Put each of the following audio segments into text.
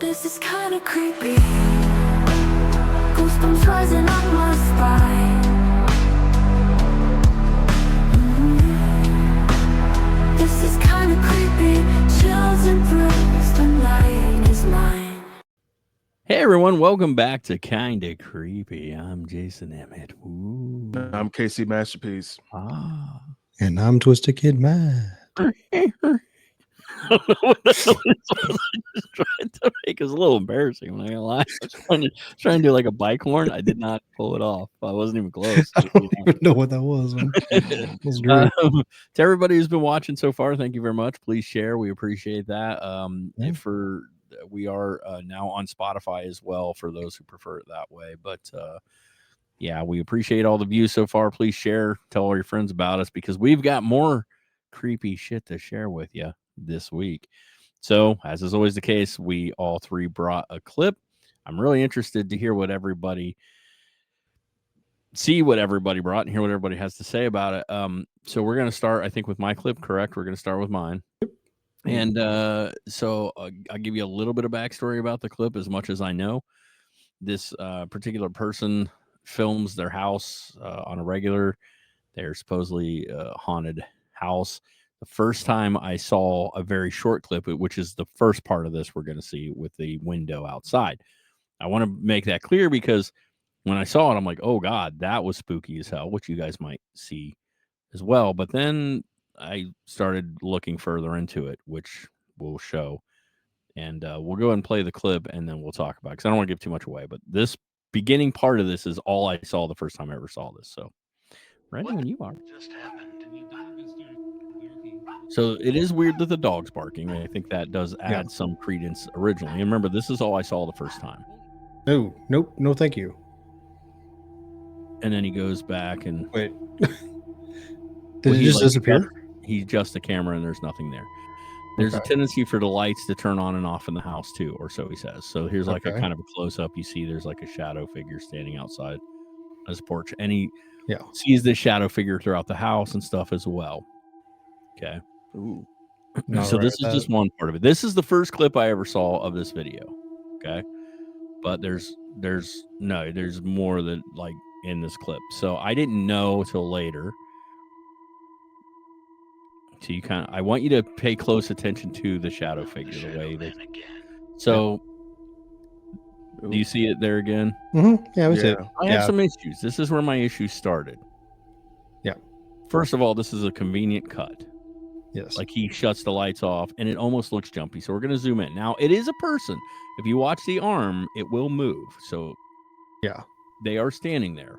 This is kinda creepy. Goosebumps rising up my spine. This is kinda creepy. Chills and thrills, the night is mine. Hey everyone, welcome back to Kinda Creepy. I'm Jason Emmett. Ooh. I'm Casey Masterpiece. And I'm Twisted Kid Matt. I don't know what the hell it was. I just tried to make it a little embarrassing when I gonna lie. I was trying to do like a bike horn. I did not pull it off. I wasn't even close. I don't even know what that was. Man. That was great. To everybody who's been watching so far, thank you very much. Please share. We appreciate that. We are now on Spotify as well for those who prefer it that way. But yeah, we appreciate all the views so far. Please share, tell all your friends about us because we've got more creepy shit to share with you this week. So, as is always the case, we all three brought a clip. I'm really interested to hear what everybody brought and hear what everybody has to say about it. So we're going to start, I think, with my clip, correct? We're going to start with mine. And so I'll give you a little bit of backstory about the clip as much as I know. This particular person films their house on a regular. They're supposedly a haunted house. The first time I saw a very short clip, which is the first part of this we're going to see with the window outside. I want to make that clear because when I saw it, I'm like, oh, God, that was spooky as hell, which you guys might see as well. But then I started looking further into it, which we'll show. And we'll go ahead and play the clip, and then we'll talk about it because I don't want to give too much away. But this beginning part of this is all I saw the first time I ever saw this. So, ready when you are. Just happened. So it is weird that the dog's barking. I think that does add some credence originally. And remember, this is all I saw the first time. No, thank you. And then he goes back and wait. Did it just disappear? He adjusts the camera and there's nothing there. There's a tendency for the lights to turn on and off in the house too, or so he says. So here's like a kind of a close up. You see there's like a shadow figure standing outside his porch, and he sees this shadow figure throughout the house and stuff as well. Okay. Ooh. So this is just one part of it. This is the first clip I ever saw of this video. Okay. But there's more that like in this clip. So I didn't know till later. So I want you to pay close attention to the shadow figure, the way they. So, do you see it there again? Mm-hmm. Yeah, we see it. I have some issues. This is where my issues started. Yeah. First of all, this is a convenient cut. Yes. Like he shuts the lights off, and it almost looks jumpy. So we're going to zoom in. Now, it is a person. If you watch the arm, it will move. So, yeah, they are standing there.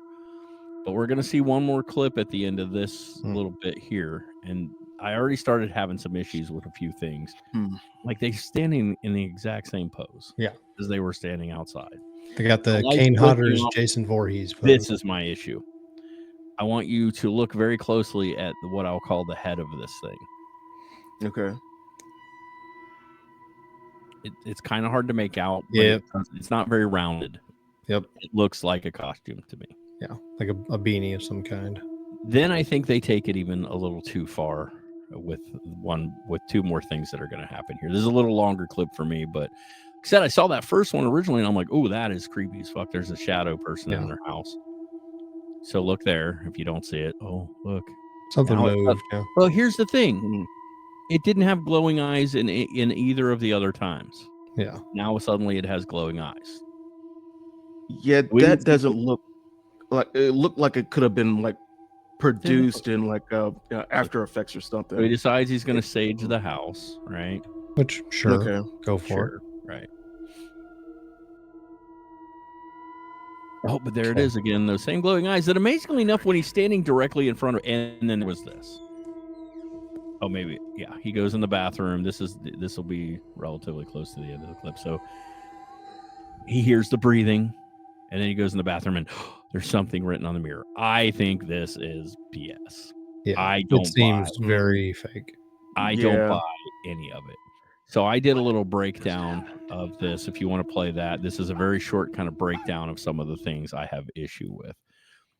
But we're going to see one more clip at the end of this little bit here, and I already started having some issues with a few things. Like they're standing in the exact same pose. Yeah. As they were standing outside. They got the Kane Hodder's Jason Voorhees pose. This is my issue. I want you to look very closely at what I'll call the head of this thing. Okay. It's kind of hard to make out. Yeah. It's not very rounded. Yep. It looks like a costume to me. Yeah. Like a beanie of some kind. Then I think they take it even a little too far with two more things that are going to happen here. This is a little longer clip for me, but like I said, I saw that first one originally and I'm like, oh, that is creepy as fuck. There's a shadow person in their house. So look there if you don't see it. Oh, look. Something moved. Well, here's the thing. It didn't have glowing eyes in either of the other times. Yeah. Now suddenly it has glowing eyes. Yeah, that doesn't look like it. Looked like it could have been like produced in like After Effects or something. So he decides he's going to sage the house, right? Which go for it. Right. Oh, but there it is again. Those same glowing eyes. That amazingly enough, when he's standing directly in front of, and then there was this. Oh, maybe he goes in the bathroom. This will be relatively close to the end of the clip. So he hears the breathing, and then he goes in the bathroom, and there's something written on the mirror. I think this is BS. Yeah, it seems very fake. I don't buy any of it. So I did a little breakdown of this. If you want to play that, this is a very short kind of breakdown of some of the things I have issue with.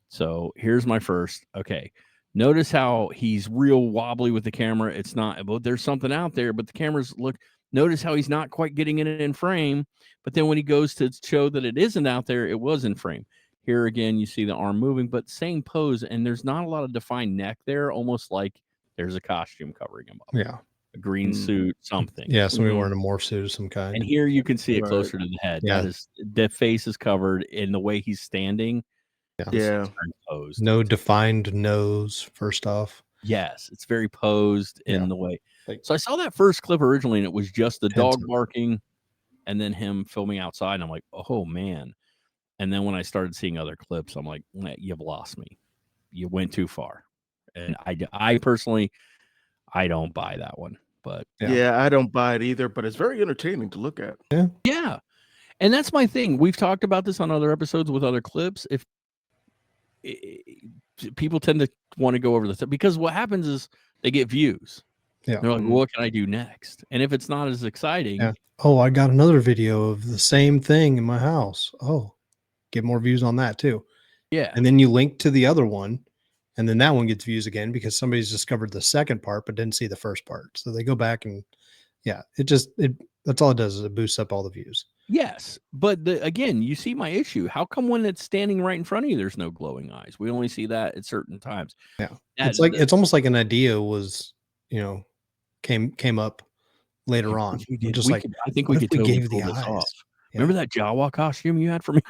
So here's my first. Okay. Notice how he's real wobbly with the camera. It's not, but there's something out there, but the cameras look, Notice how he's not quite getting it in frame, but then when he goes to show that it isn't out there, it was in frame. Here again, you see the arm moving, but same pose, and there's not a lot of defined neck there, almost like there's a costume covering him up. Yeah. A green suit, something. Yeah, somebody wearing a morph suit of some kind. And here you can see it closer to the head. Yeah. That is, the face is covered in the way he's standing. Yeah. Posed. No defined nose, first off. Yes, it's very posed in the way. So I saw that first clip originally, and it was just the dog barking and then him filming outside. And I'm like, oh, man. And then when I started seeing other clips, I'm like, you've lost me. You went too far. And I personally, I don't buy that one. But yeah, I don't buy it either, but it's very entertaining to look at. Yeah. And that's my thing. We've talked about this on other episodes with other clips. If people tend to want to go over the stuff, because what happens is they get views. Yeah. They're like, what can I do next? And if it's not as exciting. Oh, I got another video of the same thing in my house. Oh, get more views on that too. Yeah. And then you link to the other one, and then that one gets views again because somebody's discovered the second part but didn't see the first part. So they go back and that's all it does is it boosts up all the views. Yes. But again, you see my issue. How come when it's standing right in front of you, there's no glowing eyes? We only see that at certain times. Yeah. It's almost like an idea was, came up later on. I think we could totally gave the pull this eyes. off. Yeah. Remember that Jawa costume you had for me?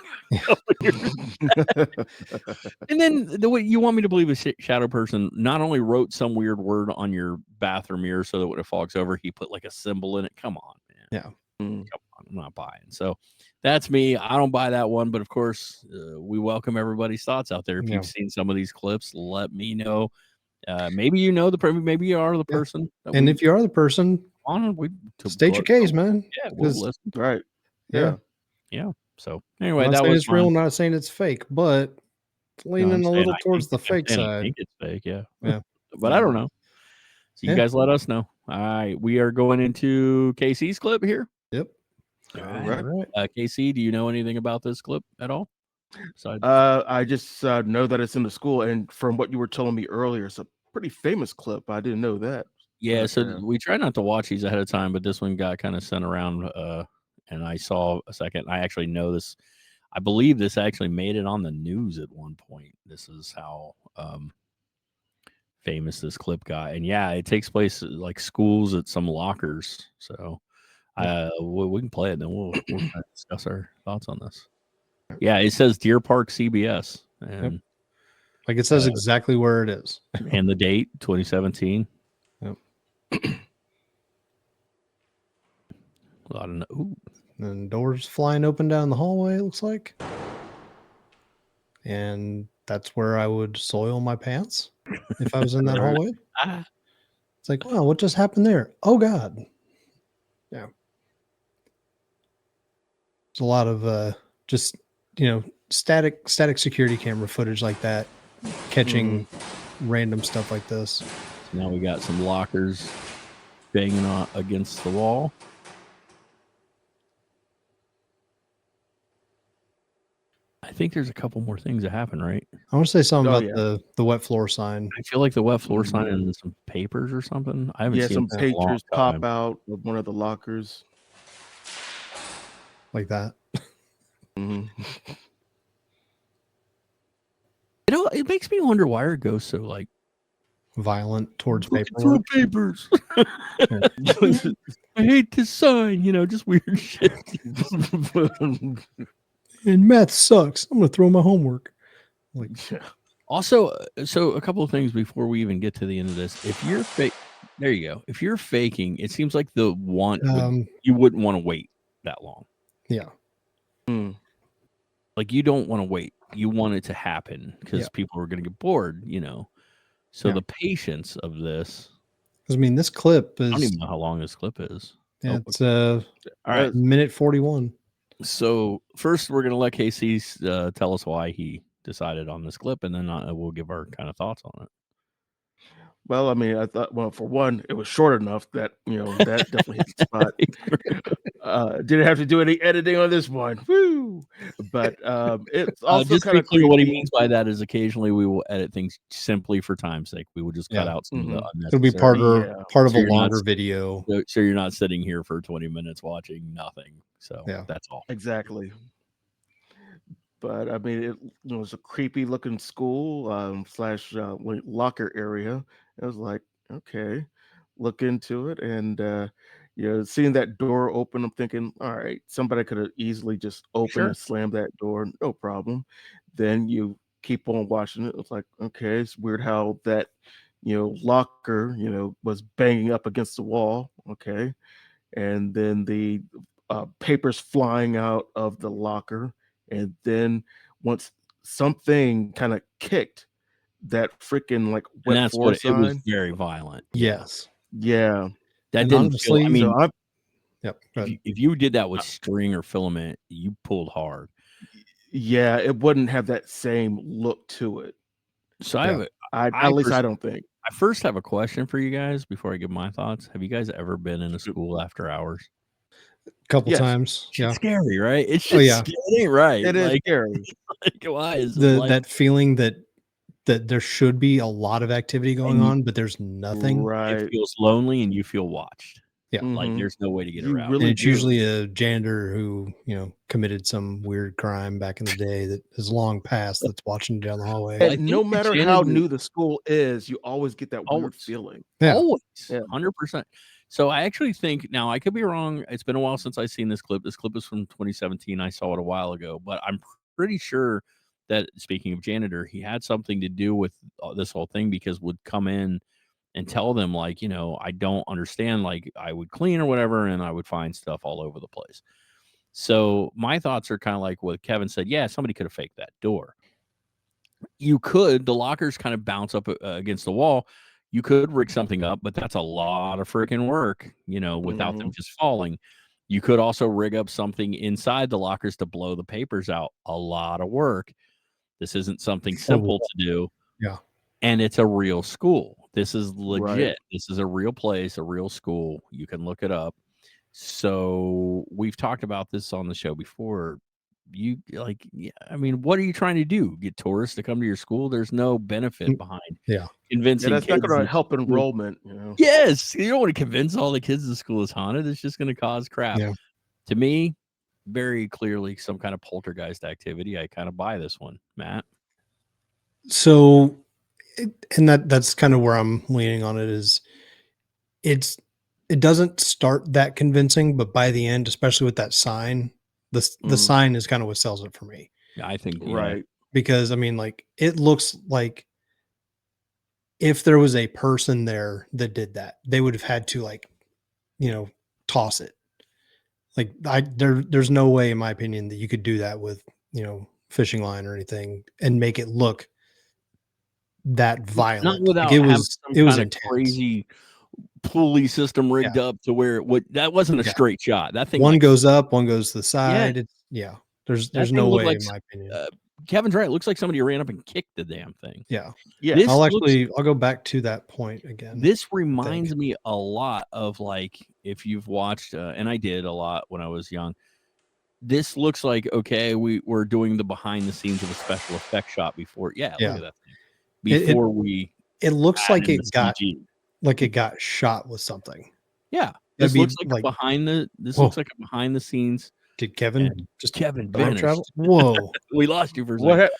And then the way you want me to believe a shadow person not only wrote some weird word on your bathroom mirror so that when it fogs over, he put like a symbol in it. Come on, man. Yeah. Come on, I'm not buying. So that's me. I don't buy that one. But of course, we welcome everybody's thoughts out there. If you've seen some of these clips, let me know. Maybe you know maybe you are the person. And if you are the person, state your case, man. Yeah, we'll listen. Right. Yeah. So anyway, I'm not saying it's real, I'm not saying it's fake, but it's leaning a little towards the fake side. I think it's fake, yeah. But I don't know. So you guys let us know. All right, we are going into KC's clip here. Yep. All right. KC, do you know anything about this clip at all? I just know that it's in the school, and from what you were telling me earlier, it's a pretty famous clip. I didn't know that. Yeah, so we try not to watch these ahead of time, but this one got kind of sent around, and I saw a second. I actually know this. I believe this actually made it on the news at one point. This is how famous this clip got. And yeah, it takes place at, like, schools at some lockers. So we can play it, then we'll kind of discuss our thoughts on this. Yeah, it says Deer Park CBS. And like it says exactly where it is. And the date, 2017. Yep. A lot of and doors flying open down the hallway, it looks like. And that's where I would soil my pants if I was in that hallway. It's like, wow, what just happened there? Oh God. Yeah. There's a lot of just static security camera footage like that, catching random stuff like this. Now we got some lockers banging against the wall. I think there's a couple more things that happen, right? I want to say something about the wet floor sign. I feel like the wet floor sign and some papers or something. I haven't seen some pictures pop out of one of the lockers. Like that. It makes me wonder why are ghosts so like violent towards paperwork. Papers. I hate this sign, just weird shit. And math sucks. I'm gonna throw my homework. Also, so a couple of things before we even get to the end of this. If you're there you go. If you're faking, it seems like you wouldn't want to wait that long. Yeah. Like you don't want to wait. You want it to happen because people are going to get bored, So the patience of this. I mean, this clip is. I don't even know how long this clip is. Yeah, it's all right, minute 41. So first, we're going to let KC tell us why he decided on this clip, and then we'll give our kind of thoughts on it. Well, I mean, I thought, for one, it was short enough that, that definitely hit the spot. Didn't have to do any editing on this one. Woo! no, but it's also Just to kind be of clear, what he creepy. means by that is occasionally we will edit things simply for time's sake. We will just cut Yeah. out some of the It'll be unnecessary. part of So a you're not longer video. so you're not sitting here for 20 minutes watching nothing. So Yeah. that's all. Exactly. But I mean, it was a creepy looking school slash locker area. It was like, okay, look into it, and seeing that door open, I'm thinking, all right, somebody could have easily just opened Sure. and slammed that door, no problem. Then you keep on watching it. It's like, okay, it's weird how that locker was banging up against the wall. Okay, and then the papers flying out of the locker, and then once something kind of kicked that freaking like And wet that's floor what it was, sign. very violent. Yeah. Yes. Yeah. That And didn't feel, I honestly, mean, So I'm yep. Go ahead. if you did that with string or filament, you pulled hard. yeah, it wouldn't have that same look to it. So Yeah. At least I don't think. I first have a question for you guys before I give my thoughts. Have you guys ever been in a school after hours? Couple Yes. times. It's Yeah. scary, right? It's just Oh, yeah. it ain't right. It is Like, scary. why is it like That feeling that there should be a lot of activity going and on, but there's nothing. it Right. feels lonely and you feel watched. Yeah. Like Mhm. there's no way to get You around. really And it's do. usually a janitor who, committed some weird crime back in the day that is long past that's watching you down the hallway. Well, I And no think the matter how janitor- new the school is, you always get that weird Always. feeling. Yeah. Always, Yeah. 100%. So I actually think, now I could be wrong. It's been a while since I've seen this clip. This clip is from 2017. I saw it a while ago, but I'm pretty sure that, speaking of janitor, he had something to do with this whole thing, because would come in and tell them, like, I don't understand. Like, I would clean or whatever, and I would find stuff all over the place. So my thoughts are kind of like what Kevin said. Yeah, somebody could have faked that door. The lockers kind of bounce up against the wall. You could rig something up, but that's a lot of freaking work, without them just falling. You could also rig up something inside the lockers to blow the papers out. A lot of work. This isn't something simple to do. Yeah. And it's a real school. This is legit. Right. This is a real place, a real school. You can look it up. So we've talked about this on the show before. I mean, what are you trying to do? Get tourists to come to your school? There's no benefit behind Yeah. convincing Yeah, that's not kids going in to help school. enrollment. Yes, you don't want to convince all the kids in school is haunted. It's just going to cause crap. Yeah. To me, very clearly some kind of poltergeist activity. I kind of buy this one, Matt. So, and that's kind of where I'm leaning on it, is it doesn't start that convincing, but by the end, especially with that sign, the sign is kind of what sells it for me. Yeah, I think Right. Because I mean, like, it looks like if there was a person there that did that, they would have had to, like, toss it. Like, there's no way, in my opinion, that you could do that with, fishing line or anything and make it look that violent. Not without Like, having it was kind of intense. crazy pulley system rigged up to where that wasn't a straight shot. That thing, one like, goes up, one goes to the side. There's thing no looked way, like in my opinion. Kevin's right. It looks like somebody ran up and kicked the damn thing. Yeah. Yeah. I'll go back to that point again. This reminds me a lot of, like, if you've watched, and I did a lot when I was young. This looks like, okay, we're doing the behind the scenes of a special effect shot before. Yeah, look at that thing. Before it looks add like in it the got CG. like it got shot with something. Yeah, That'd this be looks like like- looks like a behind the scenes. Did Kevin And just Kevin time vanished. travel? Whoa. We lost you for a second. What?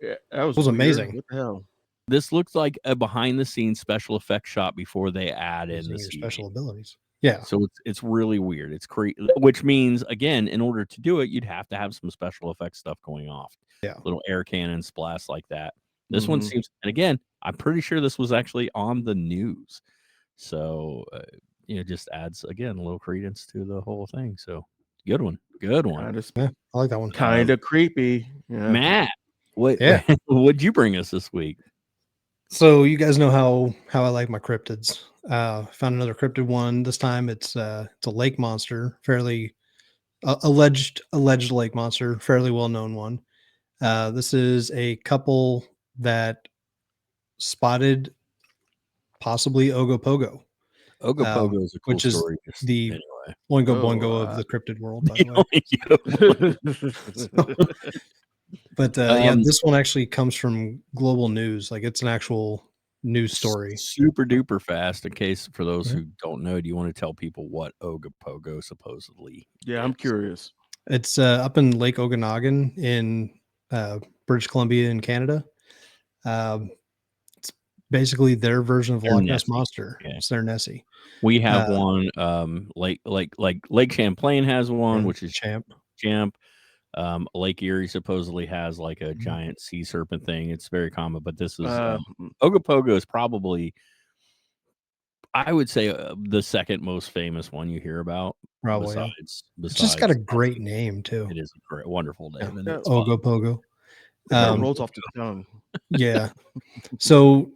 Yeah, that was was weird. amazing. What the hell? This looks like a behind the scenes special effect shot before they add in Using the your CG. special abilities. Yeah. So it's really weird. It's which means, again, in order to do it, you'd have to have some special effects stuff going off. Yeah. Little air cannon splash like that. This one seems, and again, I'm pretty sure this was actually on the news. So just adds, again, a little credence to the whole thing. So good one. Good one. Yeah, I like that one. Kind of creepy. Yeah. Matt, what'd you bring us this week? So you guys know how I like my cryptids. Found another cryptid one. This time it's a lake monster, fairly alleged lake monster, fairly well known one. This is a couple that spotted possibly Ogopogo. Ogopogo is a cool which is story. the Anyway. way. Oingo Oh, boingo of the cryptid world, by the way. But yeah, this one actually comes from Global News. Like it's an actual news story. Super duper fast. In case for those Yeah. who don't know, do you want to tell people what Ogopogo supposedly? Yeah, I'm is? curious. It's up in Lake Okanagan in British Columbia in Canada. It's basically their version of They're Loch Ness Nessie. Monster. Okay. It's their Nessie. We have one. Lake Champlain has one, which is Champ. Lake Erie supposedly has like a Mhm. giant sea serpent thing. It's very common, but this is Mm. Ogopogo is probably, I would say, the second most famous one you hear about. Probably. Yeah. Besides, It's just got a great Nessie. name too. It is a great, wonderful name. And Yeah. it's fun. Ogopogo. That rolls off the tongue. Yeah. So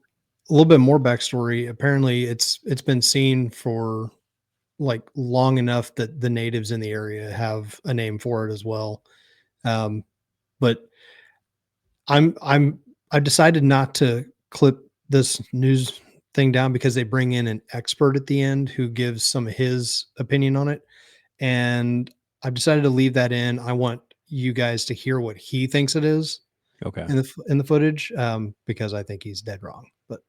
a little bit more backstory. Apparently, it's been seen for like long enough that the natives in the area have a name for it as well. But I decided not to clip this news thing down because they bring in an expert at the end who gives some of his opinion on it, and I've decided to leave that in. I want you guys to hear what he thinks it is Okay. in the footage, because I think he's dead wrong. But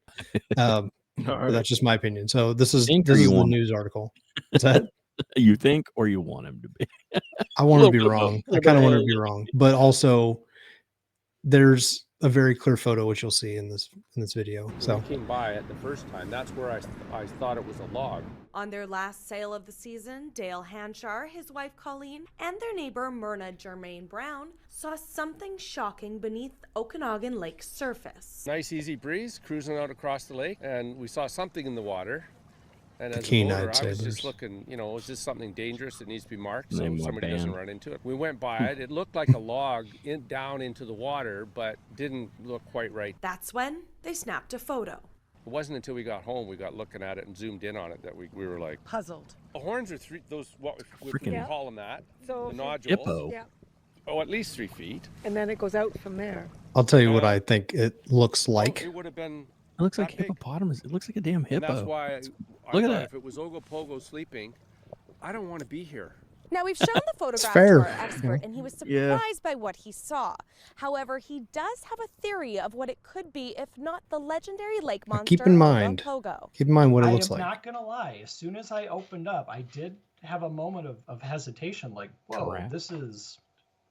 All but right. that's just my opinion. So this is Think or the you want- news article. What's that? You think or you want him to be? I want to Little be bit of wrong. both. I kind of want to be wrong, but also there's a very clear photo which you'll see in this video. So When we came by it the first time, that's where I thought it was a log. On their last sale of the season, Dale Hanchar, his wife Colleen, and their neighbor Myrna Germaine Brown saw something shocking beneath Okanagan Lake's surface. Nice easy breeze, cruising out across the lake, and we saw something in the water. And The as a keen-eyed boater, I was sailors. just looking, is this something dangerous that needs to be marked Name so of my somebody doesn't band. run into it? We went by it. It looked like a log down into the water, but didn't look quite right. That's when they snapped a photo. It wasn't until we got home, we got looking at it and zoomed in on it that we were like, Puzzled. the horns are what we Freaking- call them that, So the nodules. Hippo. yeah, Oh, at least 3 feet. and then it goes out from there. I'll tell you what I think it looks like. It would have been. It looks like that big. hippopotamus. It looks like a damn And that's hippo. why I Look at thought that. if it was Ogopogo sleeping, I don't want to be here. Now, we've shown the photograph fair. to our expert, and he was surprised Yeah. by what he saw. However, he does have a theory of what it could be, if not the legendary lake monster. Keep in mind- Ogopogo. Keep in mind what it I looks am like. not gonna lie. As soon as I opened up, I did have a moment of hesitation. Like, whoa, Correct. this is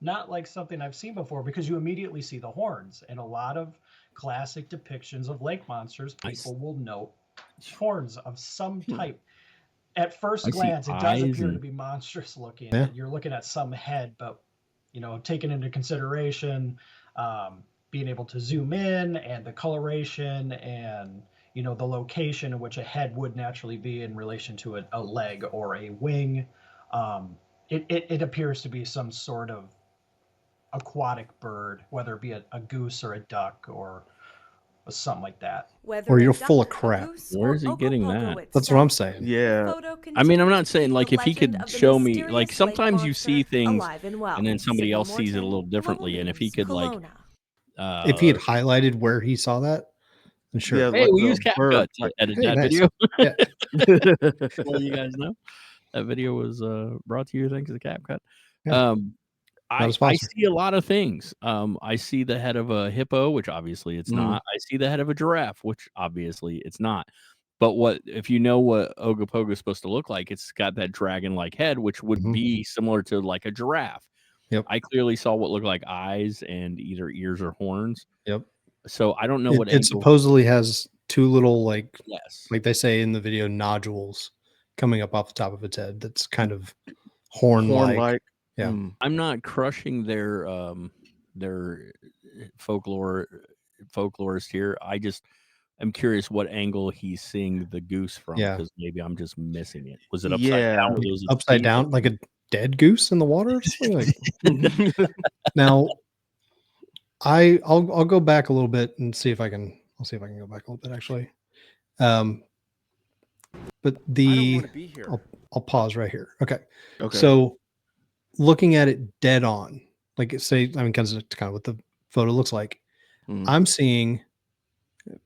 not like something I've seen before, because you immediately see the horns. And a lot of classic depictions of lake monsters, I s- people will note horns of some type. At first I see glance, it does eyes appear to and- be monstrous looking. Yeah. You're looking at some head, but taking into consideration being able to zoom in and the coloration and the location in which a head would naturally be in relation to a leg or a wing, it appears to be some sort of aquatic bird, whether it be a goose or a duck or something like that. Whether Or a you're duck, full of a crap. goose, Where or is he getting Ogopogo that? That's what I'm itself, saying. Yeah. the photo I mean, I'm continues not to saying keep like the if he legend could of the show me, mysterious like lake sometimes you see monster things alive and well. and then somebody Sydney else sees it a Morton, little differently, and if he could like, Kelowna. If he had highlighted where he saw that, then sure. Yeah, hey, like we the use bird, CapCut to edit Hey, that nice. video. Yeah. Well, you guys know that video was brought to you thanks to CapCut. Yeah. I a sponsor. see a lot of things. I see the head of a hippo, which obviously it's not. I see the head of a giraffe, which obviously it's not. But what if you know what Ogopogo is supposed to look like? It's got that dragon-like head, which would Mhm. be similar to like a giraffe. Yep. I clearly saw what looked like eyes and either ears or horns. Yep. So I don't know It, what it angle. supposedly has two little like Yes. they say in the video nodules coming up off the top of its head. That's kind of horn like. Horn-like. Yeah. I'm not crushing their folklorist here. I just am curious what angle he's seeing the goose from, Yeah. because maybe I'm just missing it. Was it upside Yeah. down? With those Upside teeth? down, like a dead goose in the water or something? Like, now I'll go back a little bit and see if I can. I'll see if I can go back a little bit actually. But I don't the want to be here. I'll pause right here. Okay. Okay. So looking at it dead on, like because it's kind of what the photo looks like. Mm. I'm seeing,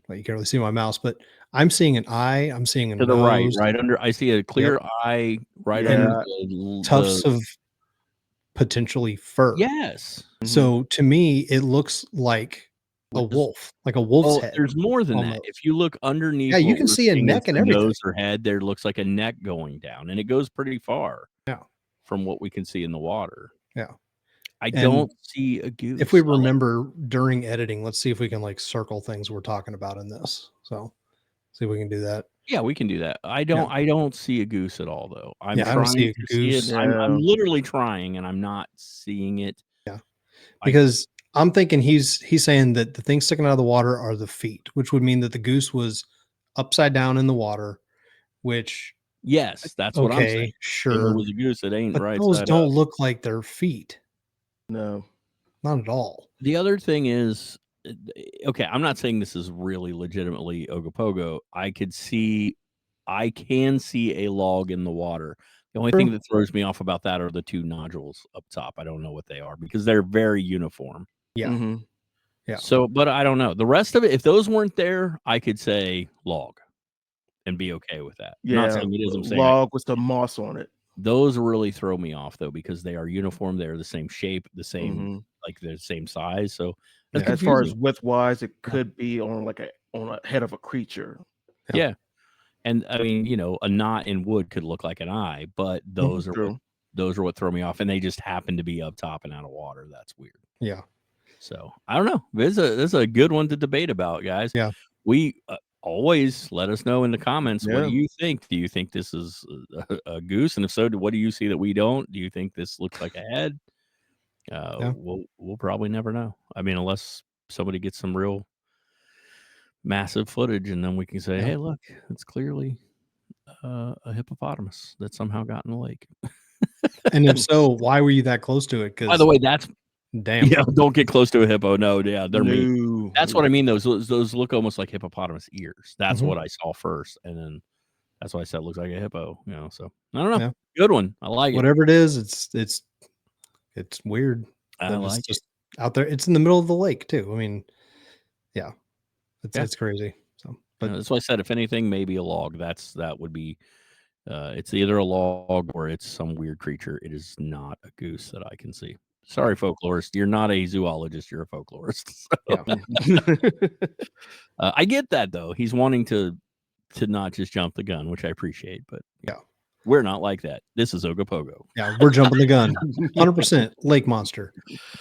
well, you can't really see my mouse, but I'm seeing an eye. I'm seeing a to the right, nose, right under. I see a clear eye right Yeah. under tufts of potentially fur. Yes. So to me, it looks like a Which is- wolf, like a wolf's Well, head. there's more than that. almost. If you look underneath, Yeah, you what can we're see a seeing neck is and the everything. nose or head. There looks like a neck going down, and it goes pretty far. Yeah. From what we can see in the water. Yeah. I And don't see a goose. If we remember during editing, let's see if we can like circle things we're talking about in this. So see if we can do that. Yeah, we can do that. I don't see a goose at all, though. I'm Yeah, I don't trying see a to see it. goose. I'm Yeah. literally trying, and I'm not seeing it. Yeah. Because I'm thinking he's saying that the things sticking out of the water are the feet, which would mean that the goose was upside down in the water, which Yes, that's what I'm saying. If sure. it was a goose, it ain't But right those side don't up. look like their feet. No. Not at all. The other thing is, okay, I'm not saying this is really legitimately Ogopogo. I can see a log in the water. The only thing that throws me off about that are the two nodules up top. I don't know what they are because they're very uniform. Yeah. Mhm. Yeah. So, but I don't know. The rest of it, if those weren't there, I could say log and be okay with that. I'm not Yeah. saying it is. I'm saying Log with the moss on it. those really throw me off though because they are uniform. They're the same shape, the same Mhm. like the same size. So that's As far as confusing. width wise, it could be on a head of a creature. Yeah. And I mean, a knot in wood could look like an eye, but those are True. what throw me off, and they just happen to be up top and out of water. That's weird. Yeah. So I don't know. This is a good one to debate about, guys. Yeah. We always let us know in the comments. What Yeah. do you think? Do you think this is a goose? And if so, what do you see that we don't? Do you think this looks like a head? We'll probably never know. I mean, unless somebody gets some real massive footage, and then we can say, "Hey, look, it's clearly a hippopotamus that somehow got in the lake." And if so, why were you that close to it? By the way, that's damn. yeah. Don't get close to a hippo. No, yeah, they're mean. No. That's what I mean. Those look almost like hippopotamus ears. That's Mhm. what I saw first, and then that's why I said it looks like a hippo. So I don't know. Yeah. Good one. I like it. Whatever it is, it's weird. I that like it's just out there. It's in the middle of the lake too. I mean, yeah, Yeah. it's crazy. So, but that's why I said if anything, maybe a log. That would be. It's either a log or it's some weird creature. It is not a goose that I can see. Sorry, folklorist. You're not a zoologist. You're a folklorist. So. yeah, I get that though. He's wanting to not just jump the gun, which I appreciate. But Yeah. we're not like that. This is Ogopogo. yeah, we're jumping the gun. 100% lake monster.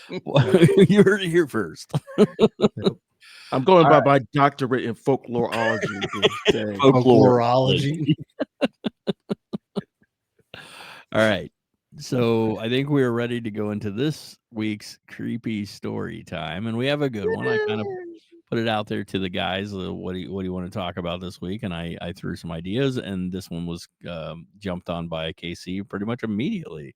You heard it here first. I'm going by my doctorate in folklorology. today. Folklorology. All right. So I think we're ready to go into this week's creepy story time, and we have a good one. I kind of put it out there to the guys. What do you want to talk about this week? And I threw some ideas, and this one was jumped on by Casey pretty much immediately.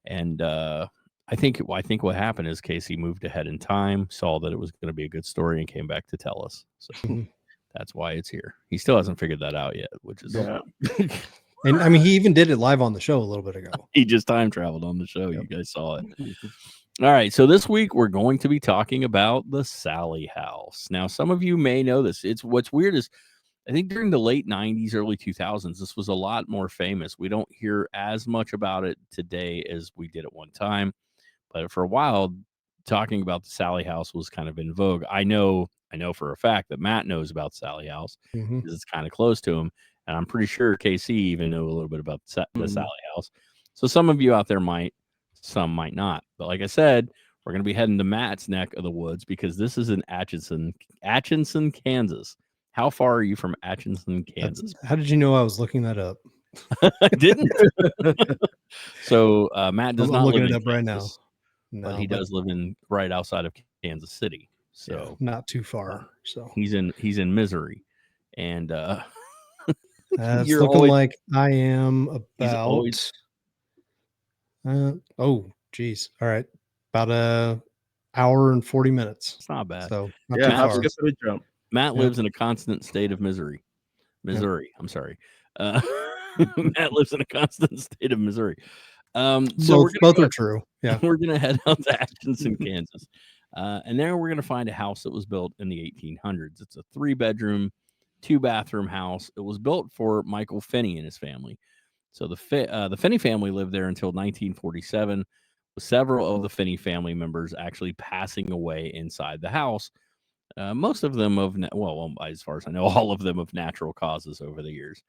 And I think what happened is Casey moved ahead in time, saw that it was going to be a good story, and came back to tell us. So that's why it's here. He still hasn't figured that out yet, which is And I mean, he even did it live on the show a little bit ago. he just time traveled on the show. You guys saw it. All right. So this week we're going to be talking about the Sally House. Now, some of you may know this. What's weird is I think during the late 90s, early 2000s, this was a lot more famous. We don't hear as much about it today as we did at one time. But for a while, talking about the Sally House was kind of in vogue. I know for a fact that Matt knows about Sally House because it's kind of close to him. And I'm pretty sure KC even knew a little bit about the Sally House. So some of you out there might, some might not. But like I said, we're going to be heading to Matt's neck of the woods because this is in Atchison, Kansas. How far are you from Atchison, Kansas? How did you know I was looking that up? I didn't. So Matt does I'm not looking live it in up right now. Kansas, No, but he does live in right outside of Kansas City. So not too far. So he's in Missouri, and that's You're looking always- like I am He's about. always- Oh, geez. All right, about a hour and 40 minutes. it's not bad. So not Yeah, too hop, far. skip, and a jump. Matt Yeah. lives in a constant state of Missouri. I'm sorry. Matt lives in a constant state of Missouri. So Both are true. Yeah. we're gonna head out to Atchison, Kansas, and there we're gonna find a house that was built in the 1800s. It's a 3-bedroom, 2-bathroom house. It was built for Michael Finney and his family. So the Finney family lived there until 1947, with several of the Finney family members actually passing away inside the house. Most of them as far as I know, all of them of natural causes over the years.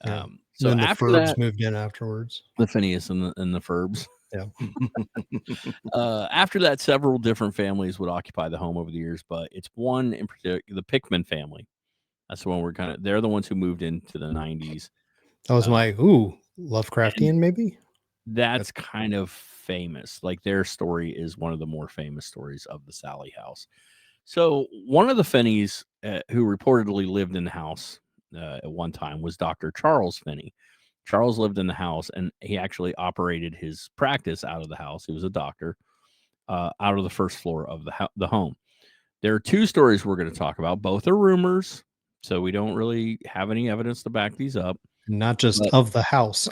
Yeah. So then the after Furbs that, moved in afterwards. the Phineas and the Furbs. Yeah. After that, several different families would occupy the home over the years, but it's one in particular, the Pickman family. That's the one they're the ones who moved into the 90s. That was my Lovecraftian, maybe. That's kind of famous. Like their story is one of the more famous stories of the Sally house. So one of the Finneys who reportedly lived in the house at one time was Dr. Charles Finney. Charles lived in the house, and he actually operated his practice out of the house. He was a doctor out of the first floor of the home. There are 2 stories we're going to talk about. Both are rumors, so we don't really have any evidence to back these up. Not just of the house.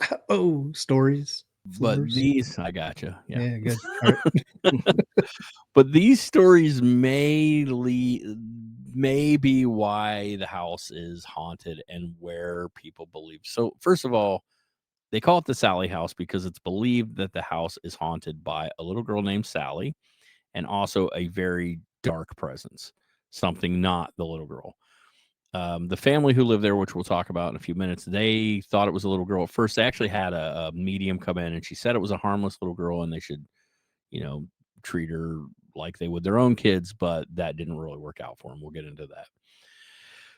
Stories. But Slivers. these, I gotcha. Yeah, good. All right. But these stories may be why the house is haunted and where people believe. So, first of all, they call it the Sally house because it's believed that the house is haunted by a little girl named Sally and also a very dark presence, something not the little girl. The family who lived there, which we'll talk about in a few minutes, they thought it was a little girl at first. They actually had a medium come in, and she said it was a harmless little girl and they should, treat her like they would their own kids, but that didn't really work out for them. We'll get into that.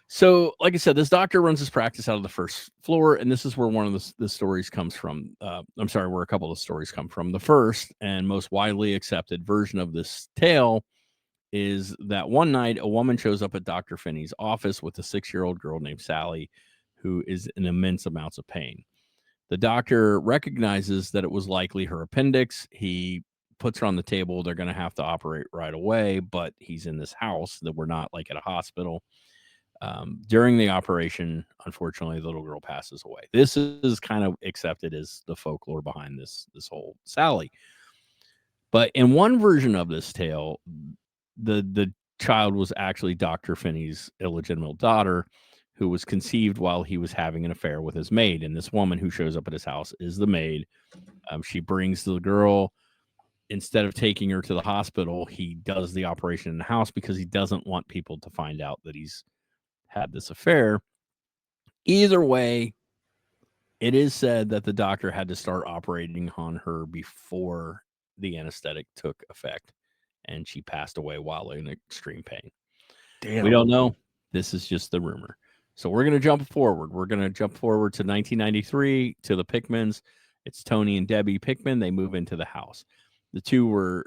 So, like I said, this doctor runs his practice out of the first floor, and this is where one of the stories comes from. Where a couple of stories come from. The first and most widely accepted version of this tale is that one night a woman shows up at Dr. Finney's office with a 6-year-old girl named Sally, who is in immense amounts of pain. The doctor recognizes that it was likely her appendix. He puts her on the table. They're going to have to operate right away, but he's in this house that we're not like at a hospital. During the operation, unfortunately, the little girl passes away. This is kind of accepted as the folklore behind this whole Sally. But in one version of this tale, the child was actually Dr. Finney's illegitimate daughter, who was conceived while he was having an affair with his maid. And this woman who shows up at his house is the maid. She brings the girl. Instead of taking her to the hospital, he does the operation in the house because he doesn't want people to find out that he's had this affair. Either way, it is said that the doctor had to start operating on her before the anesthetic took effect, and she passed away while in extreme pain. Damn. We don't know. This is just the rumor. So we're going to jump forward. We're going to jump forward to 1993 to the Pickmans. It's Tony and Debbie Pickman. They move into the house. The 2 were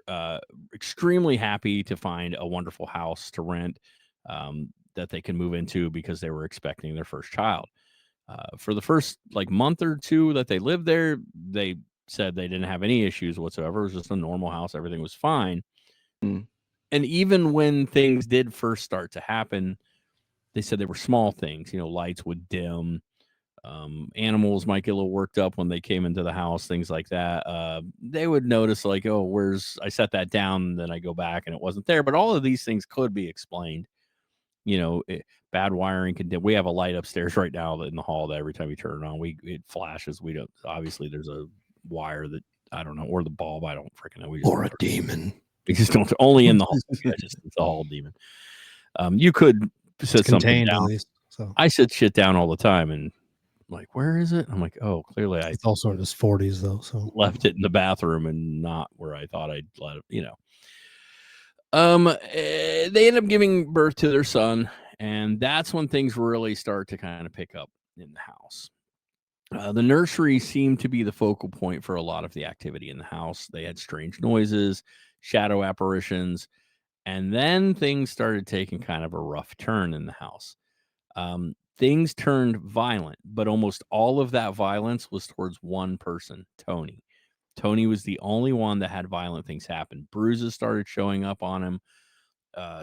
extremely happy to find a wonderful house to rent that they can move into because they were expecting their first child. For the first month or 2 that they lived there, they said they didn't have any issues whatsoever. It was just a normal house. Everything was fine. And even when things did first start to happen, they said they were small things. Lights would dim. Animals might get a little worked up when they came into the house, things like that. They would notice I set that down, and then I go back and it wasn't there. But all of these things could be explained. Bad wiring we have a light upstairs right now in the hall that every time we turn it on, it flashes. We don't, obviously there's a wire that I don't know, or the bulb. I don't freaking know. Or a demon. We just don't, only in the hall. It's a hall demon. You could set something down. At least, so. I set shit down all the time, and where is it? I'm like, oh, clearly it's also in his 40s though, so left it in the bathroom and not where I thought I'd let it. They end up giving birth to their son, and that's when things really start to kind of pick up in the house. The nursery seemed to be the focal point for a lot of the activity in the house. They had strange noises, shadow apparitions, and then things started taking kind of a rough turn in the house. Things turned violent, but almost all of that violence was towards one person, Tony. Tony was the only one that had violent things happen. Bruises started showing up on him.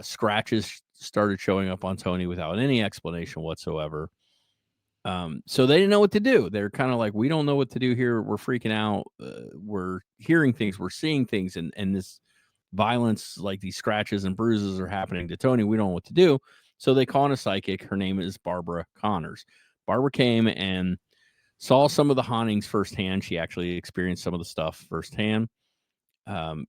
Scratches started showing up on Tony without any explanation whatsoever. So they didn't know what to do. They're kind of like, we don't know what to do here. We're freaking out. We're hearing things. We're seeing things. And this violence, like these scratches and bruises are happening to Tony. We don't know what to do. So they call in a psychic. Her name is Barbara Connors. Barbara came and saw some of the hauntings firsthand. She actually experienced some of the stuff firsthand.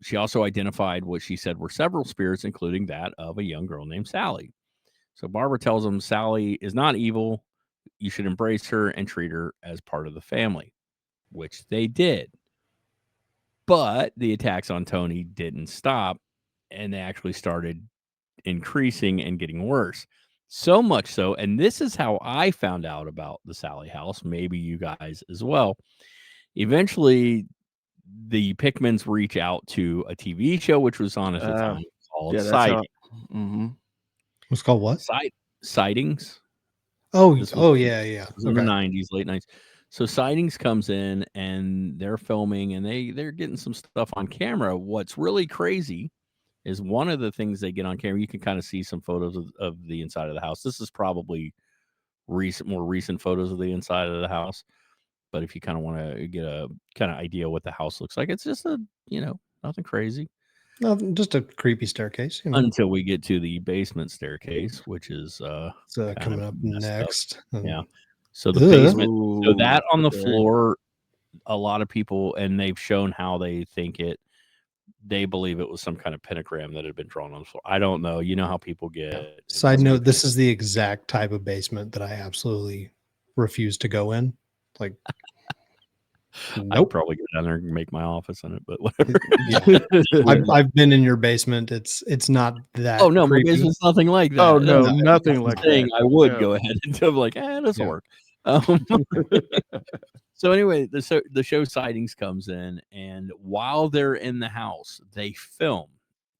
She also identified what she said were several spirits, including that of a young girl named Sally. So Barbara tells them Sally is not evil. You should embrace her and treat her as part of the family, which they did. But the attacks on Tony didn't stop, and they actually started increasing and getting worse. So much so, and this is how I found out about the Sally house, maybe you guys as well. Eventually, the Pickmans reach out to a TV show, which was on at the time called Yeah, that's Sighting. It's called what? Sightings. Oh, This was yeah. This was in the 90s, late 90s. So Sightings comes in and they're filming and they're getting some stuff on camera. What's really crazy is one of the things they get on camera. You can kind of see some photos of the inside of the house. This is probably more recent photos of the inside of the house. But if you kind of want to get a kind of idea what the house looks like, it's just nothing crazy. No, just a creepy staircase. Until we get to the basement staircase, which is coming up next. Yeah. So the basement. So that on the floor, a lot of people, and they've shown how they think they believe it was some kind of pentagram that had been drawn on the floor. I don't know. You know how people get. Side note: this is the exact type of basement that I absolutely refuse to go in. Like, I'd probably go down there and make my office in it, but whatever. I've been in your basement. It's not that. Oh no, creepy. my basement's nothing like that. Oh no, nothing like that. I would go ahead and do like, this will work. So anyway, the show Sightings comes in, and while they're in the house, they film.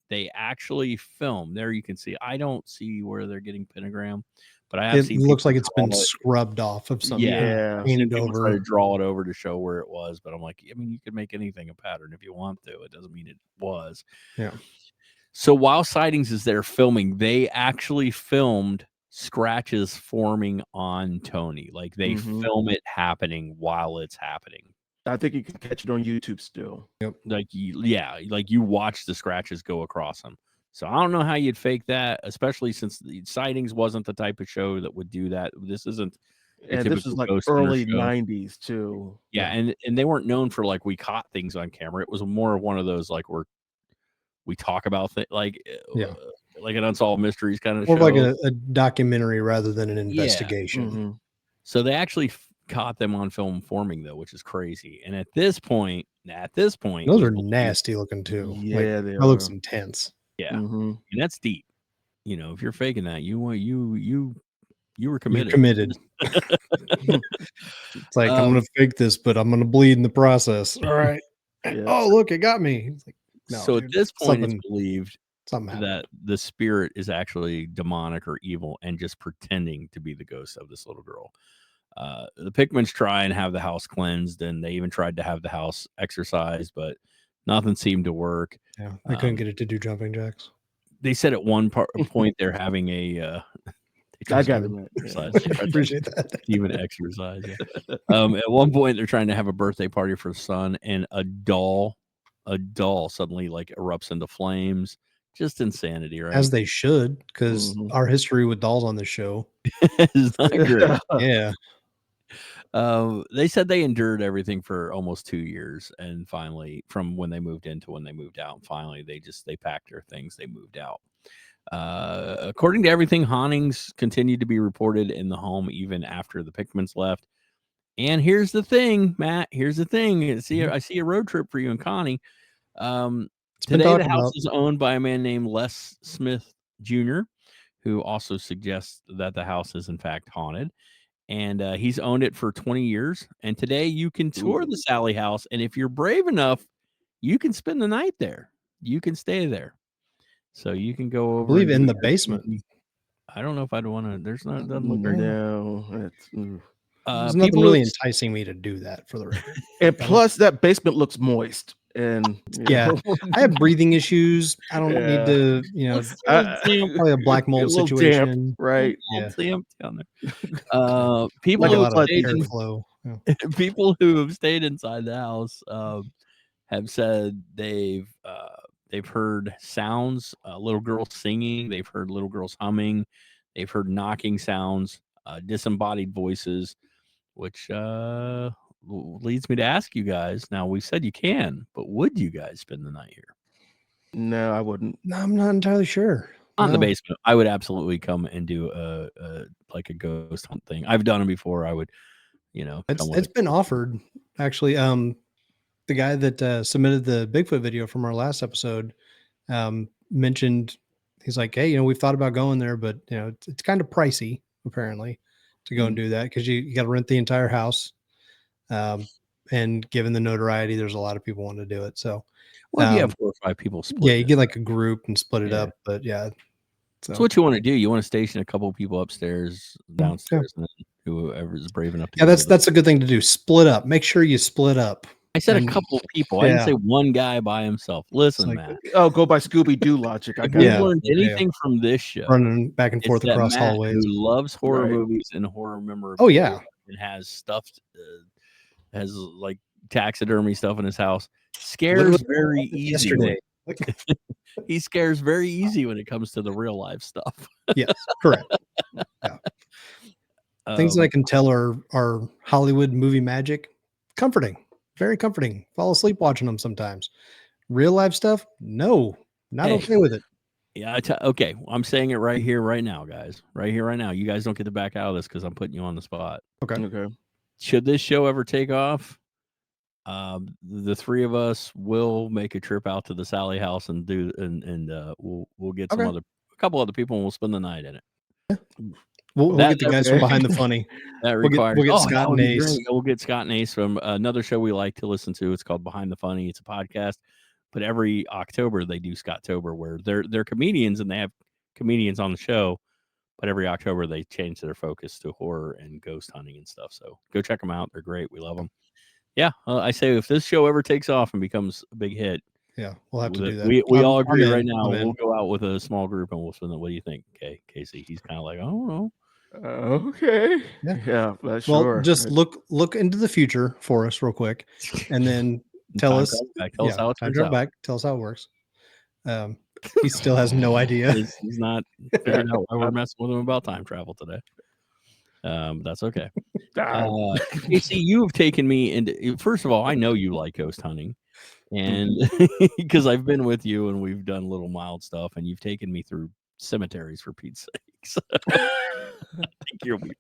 They actually film. There you can see. I don't see where they're getting pentagram, but I have It seen. looks like it's been scrubbed off of something. Yeah, painted over. over. Try to draw it over to show where it was, but I'm like, I mean, you could make anything a pattern if you want to. It doesn't mean it was. Yeah. So while Sightings is there filming, they actually filmed scratches forming on Tony. Like they film it happening while it's happening. I think you can catch it on YouTube still. Yep. Like you watch the scratches go across him. So I don't know how you'd fake that, especially since the Sightings wasn't the type of show that would do that. This isn't. And this is like early 90s too. Yeah, and they weren't known for like we caught things on camera. It was more of one of those like we talk about things like an unsolved mysteries kind of more show. like a documentary rather than an investigation. So they actually caught them on film forming though, which is crazy. And at this point, those are nasty looking too. Yeah, that looks intense. Yeah, and that's deep. You know, if you're faking that, you were committed. You're committed. It's like I'm gonna fake this, but I'm gonna bleed in the process. All right. Yeah. Oh, look, it got me. It's like, no, so dude, at this point, it's believed that happened. The spirit is actually demonic or evil and just pretending to be the ghost of this little girl. The Pickmans try and have the house cleansed, and they even tried to have the house exorcised, but nothing seemed to work. Yeah, I couldn't get it to do jumping jacks. They said at one point they're having a. I got it. I appreciate that. Even exercise. Yeah. At one point, they're trying to have a birthday party for the son, and a doll suddenly like erupts into flames. Just insanity, right? As they should, because our history with dolls on the show is not great. Yeah. They said they endured everything for almost 2 years, and finally, from when they moved in to when they moved out, finally they packed their things, they moved out. According to everything, hauntings continued to be reported in the home even after the Pickmans left. And here's the thing, Matt. Here's the thing. I see a road trip for you and Connie. Today, the house is owned by a man named Les Smith Jr., who also suggests that the house is in fact haunted. And he's owned it for 20 years. And today you can tour the Sally house. And if you're brave enough, you can spend the night there. You can stay there. So you can go over. I believe in the basement. I don't know if I'd want to. There's not. Doesn't look very. No, there's nothing really enticing me to do that for the record. And plus, that basement looks moist. And I have breathing issues. I don't need to, probably a black mold situation, damp, right? Damp down there. People who have stayed inside the house have said they've heard sounds, little girls singing, they've heard little girls humming, They've heard knocking sounds, disembodied voices, which leads me to ask you guys. Now, we said you can, but would you guys spend the night here? No, I wouldn't. No, I'm not entirely sure. On the No. basement, I would absolutely come and do like a ghost hunt thing. I've done it before. I would, It's been offered actually. The guy that submitted the Bigfoot video from our last episode mentioned, he's like, hey, we've thought about going there, but it's kind of pricey apparently to go and do that because you got to rent the entire house. And given the notoriety, there's a lot of people want to do it. So, well, if you have 4 or 5 people split, yeah, you get like a group and split it up. But yeah, so what you want to do? You want to station a couple of people upstairs, downstairs, and then whoever is brave enough. Yeah, that's a good thing to do. Split up. Make sure you split up. I said a couple of people. I didn't say one guy by himself. Listen, Matt. Oh, go by Scooby-Doo logic. I got If we learned anything from this show, running back and forth across Matt, hallways, who loves horror movies and horror memorabilia. Oh yeah, and has stuffed, has like taxidermy stuff in his house. Scares very easy. Yesterday. He scares very easy when it comes to the real life stuff. Yes, correct. Yeah. Things that I can tell are Hollywood movie magic. Comforting. Very comforting. Fall asleep watching them sometimes. Real life stuff? No. Not okay with it. Yeah. Okay. I'm saying it right here, right now, guys. Right here, right now. You guys don't get to back out of this because I'm putting you on the spot. Okay. Should this show ever take off, the 3 of us will make a trip out to the Sally house and we'll get a couple other people and we'll spend the night in it. Yeah. We'll get the guys from Behind the Funny. That requires. We'll get Scott and Ace. We'll get Scott and Ace from another show we like to listen to. It's called Behind the Funny. It's a podcast, but every October they do Scottober, where they're comedians and they have comedians on the show. But every October they change their focus to horror and ghost hunting and stuff. So go check them out. They're great. We love them. Yeah, I say if this show ever takes off and becomes a big hit, yeah, we'll have to do that. We all agree right now. We'll go out with a small group and we'll spend it. What do you think, Casey? He's kind of like, I don't know. Okay. Yeah, that's sure. Just look into the future for us real quick, and then tell us. Tell us how it turns out. Tell us how it works. He still has no idea. He's not figured out why we're messing with him about time travel today. That's okay. Casey, you've taken me into. First of all, I know you like ghost hunting, and because I've been with you and we've done little mild stuff, and you've taken me through cemeteries for Pete's sakes. I think you'll be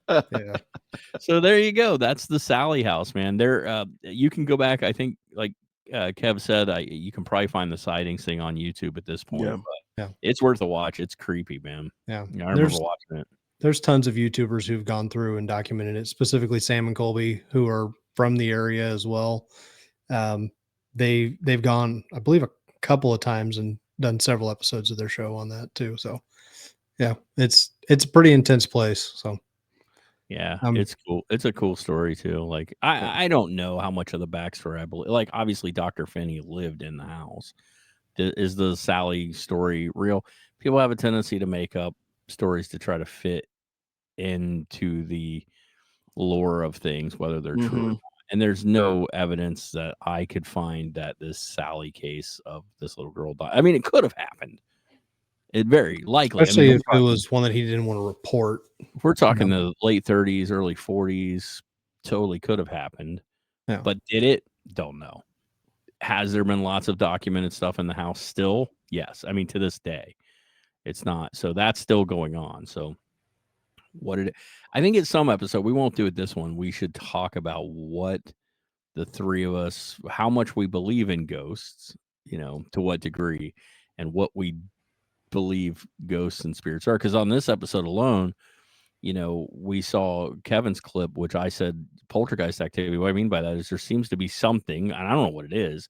fine. Yeah. So there you go. That's the Sally house, man. There, you can go back. I think, like Kev said, you can probably find the sightings thing on YouTube at this point. Yeah. It's worth a watch. It's creepy, man. Yeah. I remember watching it. There's tons of YouTubers who've gone through and documented it, specifically Sam and Colby, who are from the area as well. They've gone, I believe, a couple of times and done several episodes of their show on that too. So yeah, it's a pretty intense place. So yeah, it's cool. It's a cool story too. Like I don't know how much of the backstory I believe. Like obviously Dr. Finney lived in the house. Is the Sally story real? People have a tendency to make up stories to try to fit into the lore of things, whether they're true or not. And there's no evidence that I could find that this Sally case of this little girl died. I mean, it could have happened. It very likely. Especially if it was one that he didn't want to report. If we're talking the late 30s, early 40s, totally could have happened. Yeah. But did it? Don't know. Has there been lots of documented stuff in the house still? Yes. I mean, to this day, it's not. So that's still going on. So I think it's some episode, we won't do it this one. We should talk about what the 3 of us, how much we believe in ghosts, to what degree, and what we believe ghosts and spirits are. Because on this episode alone, we saw Kevin's clip, which I said poltergeist activity. What I mean by that is there seems to be something, and I don't know what it is,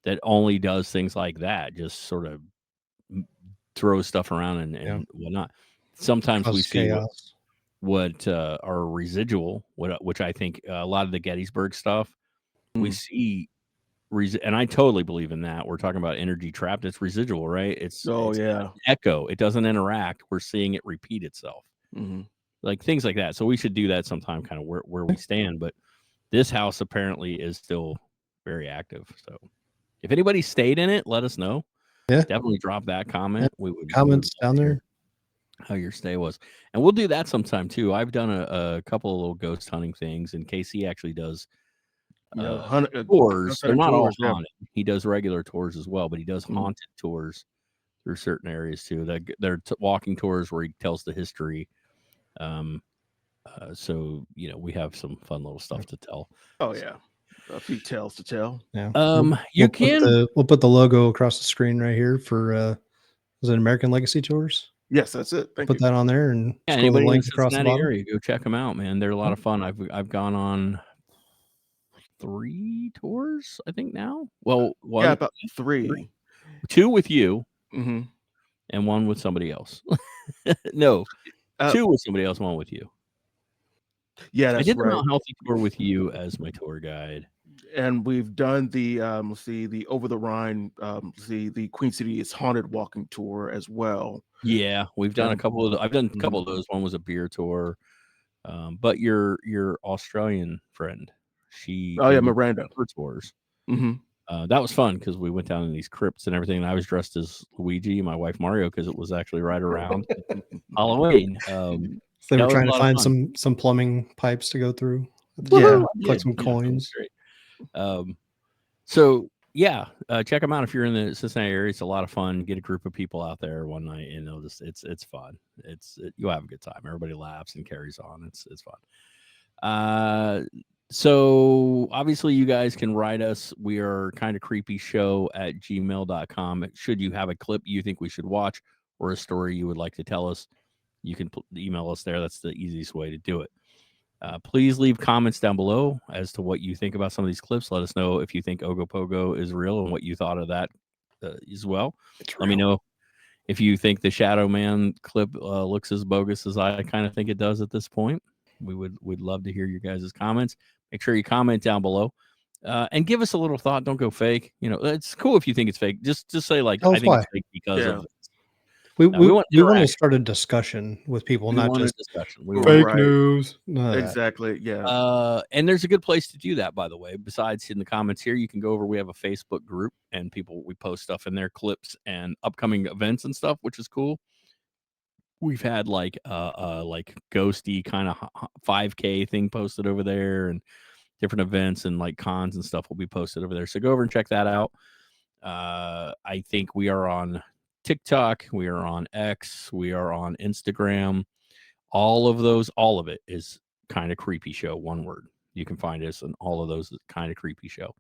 that only does things like that, just sort of throws stuff around and whatnot. Sometimes we see what are residual, which I think a lot of the Gettysburg stuff, we see, and I totally believe in that. We're talking about energy trapped. It's residual, right? It's an echo. It doesn't interact. We're seeing it repeat itself. Like things like that. So we should do that sometime, kind of where we stand. But this house apparently is still very active. So if anybody stayed in it, let us know. Yeah, definitely drop that comment. We would comments down there. how your stay was. And we'll do that sometime too. I've done a couple of little ghost hunting things, and Casey actually does tours. They're not all haunted. He does regular tours as well, but he does haunted tours through certain areas too. They're walking tours where he tells the history. So we have some fun little stuff to tell. Oh yeah, a few tales to tell. Yeah. We'll put the logo across the screen right here for was it American Legacy Tours? Yes, that's it. Thank you. Put that on there and scroll the link across the bottom. Area, go check them out, man. They're a lot of fun. I've gone on 3 tours, I think now. Well, about 3. 2 with you, mm-hmm. and 1 with somebody else. No, 2 with somebody else, 1 with you. Yeah, that's I did the right. Mount Healthy tour with you as my tour guide. And we've done the the Over the Rhine, the Queen City is Haunted walking tour as well. Yeah, we've done a couple of. I've done a couple of those. One was a beer tour, but your Australian friend, Miranda, her tours. Mm-hmm. That was fun because we went down in these crypts and everything. And I was dressed as Luigi, my wife Mario, because it was actually right around Halloween. So they were trying to find some plumbing pipes to go through. Yeah, collect some coins. So yeah, check them out if you're in the Cincinnati area. It's a lot of fun. Get a group of people out there one night, and it's fun. You'll have a good time. Everybody laughs and carries on. It's fun. So obviously you guys can write us. We are KindaCreepyShow@gmail.com. Should you have a clip you think we should watch or a story you would like to tell us, you can email us there. That's the easiest way to do it. Please leave comments down below as to what you think about some of these clips. Let us know if you think Ogopogo is real and what you thought of that as well. Let me know if you think the Shadow Man clip looks as bogus as I kind of think it does at this point. We'd love to hear your guys' comments. Make sure you comment down below and give us a little thought. Don't go fake. It's cool if you think it's fake. Just say like, I think it's fake because of this. We want to start a discussion with people, not just discussion. Fake news. Exactly. Yeah. And there's a good place to do that, by the way. Besides in the comments here, you can go over. We have a Facebook group, and we post stuff in there, clips and upcoming events and stuff, which is cool. We've had like ghosty kind of 5K thing posted over there, and different events and like cons and stuff will be posted over there. So go over and check that out. I think we are on TikTok, we are on X, we are on Instagram. All of it is Kinda Creepy Show, one word. You can find us on all of those Kinda Creepy Show.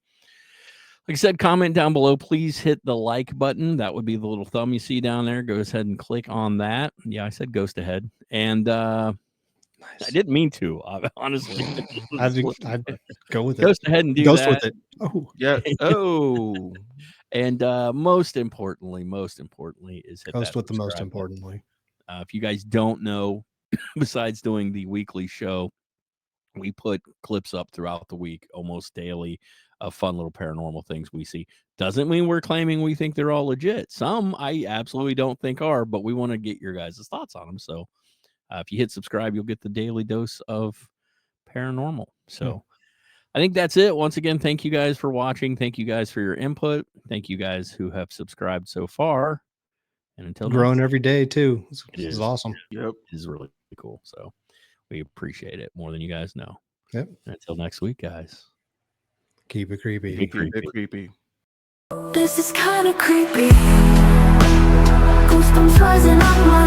Like I said, comment down below. Please hit the like button. That would be the little thumb you see down there. Go ahead and click on that. Yeah, I said ghost ahead. And nice. I didn't mean to, honestly. I'd go with it. Ghost ahead and do ghost that. with it. Oh, yeah. Oh. And most importantly is hit ghost that with the most button. importantly. If you guys don't know, besides doing the weekly show, we put clips up throughout the week, almost daily, of fun little paranormal things we see. Doesn't mean we're claiming we think they're all legit. Some I absolutely don't think are, but we want to get your guys' thoughts on them. So if you hit subscribe, you'll get the daily dose of paranormal. So I think that's it. Once again, thank you guys for watching. Thank you guys for your input. Thank you guys who have subscribed so far. And until growing every day too. This is awesome. Yep. It is really cool. So we appreciate it more than you guys know. Yep. And until next week, guys. Keep it creepy. Keep it creepy. This is kinda creepy. Ghost rising up my